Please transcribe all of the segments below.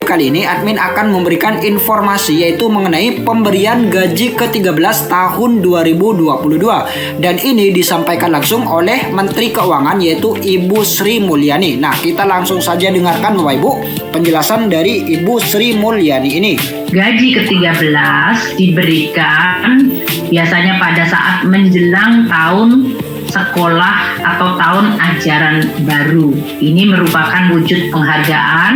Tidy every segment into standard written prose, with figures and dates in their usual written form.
Kali ini admin akan memberikan informasi yaitu mengenai pemberian gaji ke-13 tahun 2022 dan ini disampaikan langsung oleh Menteri Keuangan yaitu Ibu Sri Mulyani. Nah, kita langsung saja dengarkan Bapak Ibu penjelasan dari Ibu Sri Mulyani ini. Gaji ke-13 diberikan biasanya pada saat menjelang tahun sekolah atau tahun ajaran baru. Ini merupakan wujud penghargaan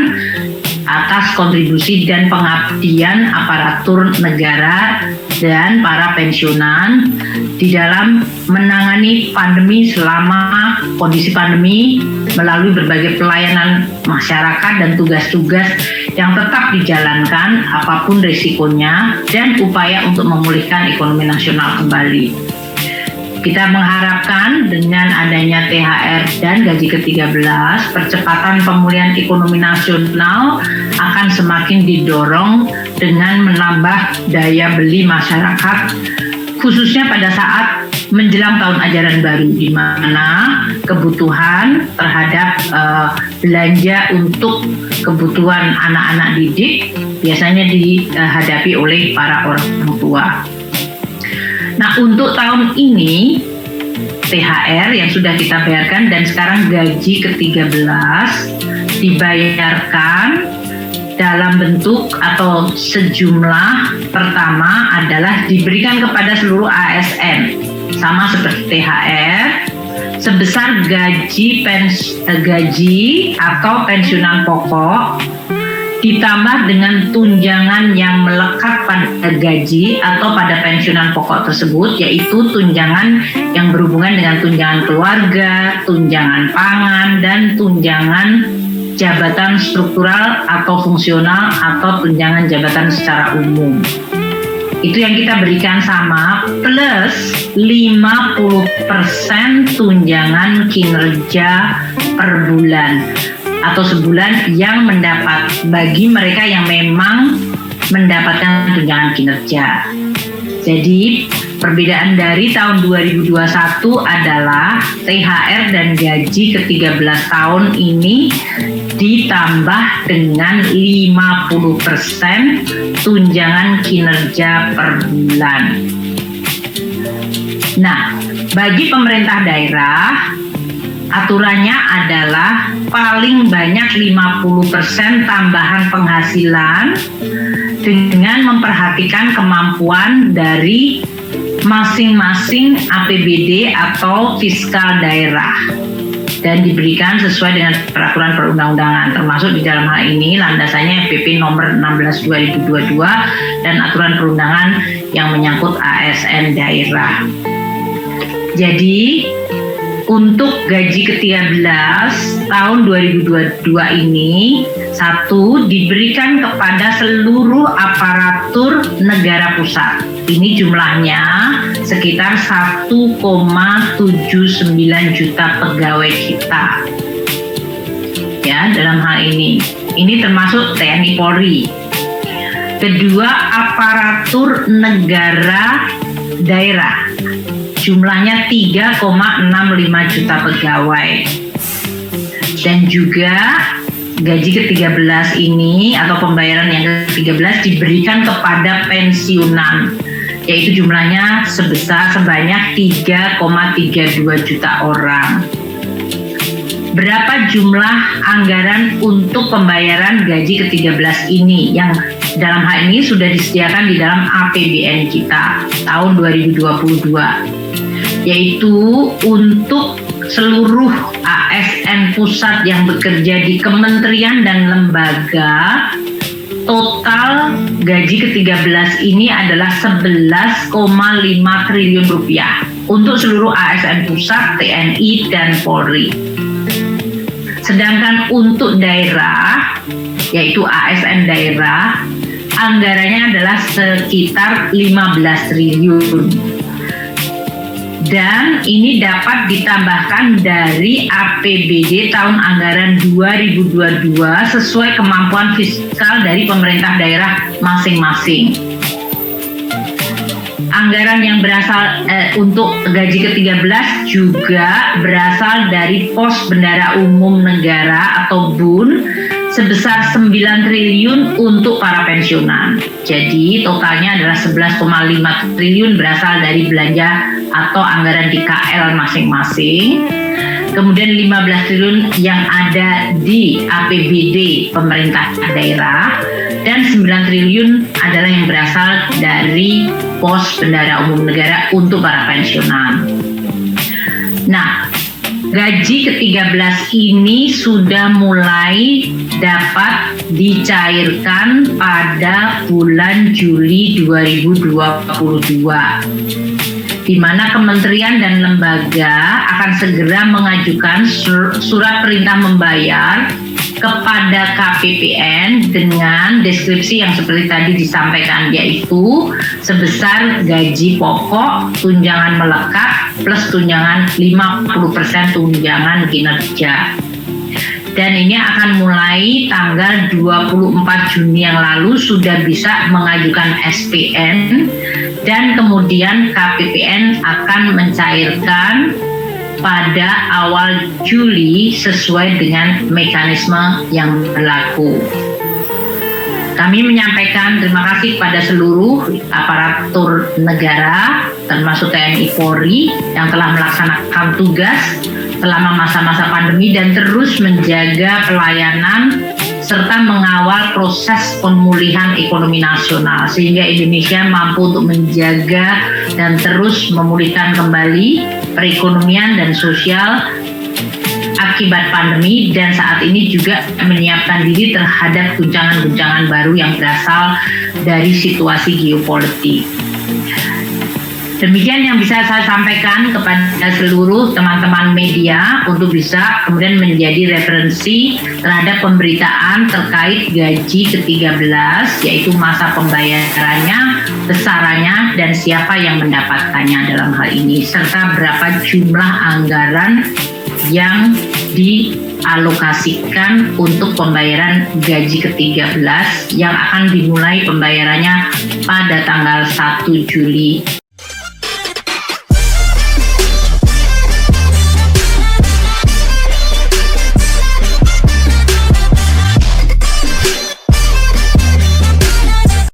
atas kontribusi dan pengabdian aparatur negara dan para pensiunan di dalam menangani pandemi selama kondisi pandemi melalui berbagai pelayanan masyarakat dan tugas-tugas yang tetap dijalankan apapun risikonya dan upaya untuk memulihkan ekonomi nasional kembali. Kita mengharapkan dengan adanya THR dan gaji ke-13, percepatan pemulihan ekonomi nasional akan semakin didorong dengan menambah daya beli masyarakat, khususnya pada saat menjelang tahun ajaran baru, di mana kebutuhan terhadap belanja untuk kebutuhan anak-anak didik biasanya dihadapi oleh para orang tua. Nah, untuk tahun ini THR yang sudah kita bayarkan dan sekarang gaji ke-13 dibayarkan dalam bentuk atau sejumlah. Pertama adalah diberikan kepada seluruh ASN sama seperti THR sebesar gaji atau pensiunan pokok ditambah dengan tunjangan yang melekat pada gaji atau pada pensiunan pokok tersebut, yaitu tunjangan yang berhubungan dengan tunjangan keluarga, tunjangan pangan, dan tunjangan jabatan struktural atau fungsional atau tunjangan jabatan secara umum. Itu yang kita berikan sama plus 50% tunjangan kinerja per bulan atau sebulan yang mendapat bagi mereka yang memang mendapatkan tunjangan kinerja. Jadi perbedaan dari tahun 2021 adalah THR dan gaji ke-13 tahun ini ditambah dengan 50% tunjangan kinerja per bulan. Nah, bagi pemerintah daerah aturannya adalah paling banyak 50% tambahan penghasilan dengan memperhatikan kemampuan dari masing-masing APBD atau fiskal daerah dan diberikan sesuai dengan peraturan perundang-undangan, termasuk di dalam hal ini landasannya PP nomor 16 2022 dan aturan perundangan yang menyangkut ASN daerah. Jadi untuk gaji ke-13 tahun 2022 ini, satu, diberikan kepada seluruh aparatur negara pusat. Ini jumlahnya sekitar 1,79 juta pegawai kita. Ya, dalam hal ini termasuk TNI Polri. Kedua, aparatur negara daerah. Jumlahnya 3,65 juta pegawai. Dan juga gaji ke-13 ini atau pembayaran yang ke-13 diberikan kepada pensiunan, yaitu jumlahnya sebanyak 3,32 juta orang. Berapa jumlah anggaran untuk pembayaran gaji ke-13 ini yang dalam hal ini sudah disediakan di dalam APBN kita tahun 2022, yaitu untuk seluruh ASN pusat yang bekerja di kementerian dan lembaga. Total gaji ke-13 ini adalah 11,5 triliun rupiah untuk seluruh ASN pusat, TNI, dan Polri. Sedangkan untuk daerah, yaitu ASN daerah, anggarannya adalah sekitar 15 triliun. Dan ini dapat ditambahkan dari APBD tahun anggaran 2022 sesuai kemampuan fiskal dari pemerintah daerah masing-masing. Anggaran yang berasal untuk gaji ke-13 juga berasal dari Pos Bendara Umum Negara atau BUN sebesar 9 triliun untuk para pensiunan. Jadi totalnya adalah 11,5 triliun berasal dari belanja atau anggaran di KL masing-masing. Kemudian 15 triliun yang ada di APBD pemerintah daerah, dan 9 triliun adalah yang berasal dari pos bendahara umum negara untuk para pensiunan. Nah, gaji ke-13 ini sudah mulai dapat dicairkan pada bulan Juli 2022. Di mana kementerian dan lembaga akan segera mengajukan surat perintah membayar kepada KPPN dengan deskripsi yang seperti tadi disampaikan, yaitu sebesar gaji pokok, tunjangan melekat, plus tunjangan 50% tunjangan kinerja. Dan ini akan mulai tanggal 24 Juni yang lalu sudah bisa mengajukan SPN, dan kemudian KPPN akan mencairkan pada awal Juli sesuai dengan mekanisme yang berlaku. Kami menyampaikan terima kasih kepada seluruh aparatur negara, termasuk TNI Polri yang telah melaksanakan tugas selama masa-masa pandemi dan terus menjaga pelayanan serta mengawal proses pemulihan ekonomi nasional sehingga Indonesia mampu untuk menjaga dan terus memulihkan kembali perekonomian dan sosial akibat pandemi, dan saat ini juga menyiapkan diri terhadap guncangan-guncangan baru yang berasal dari situasi geopolitik. Demikian yang bisa saya sampaikan kepada seluruh teman-teman media untuk bisa kemudian menjadi referensi terhadap pemberitaan terkait gaji ke-13, yaitu masa pembayarannya, besarannya, dan siapa yang mendapatkannya dalam hal ini, serta berapa jumlah anggaran yang dialokasikan untuk pembayaran gaji ke-13 yang akan dimulai pembayarannya pada tanggal 1 Juli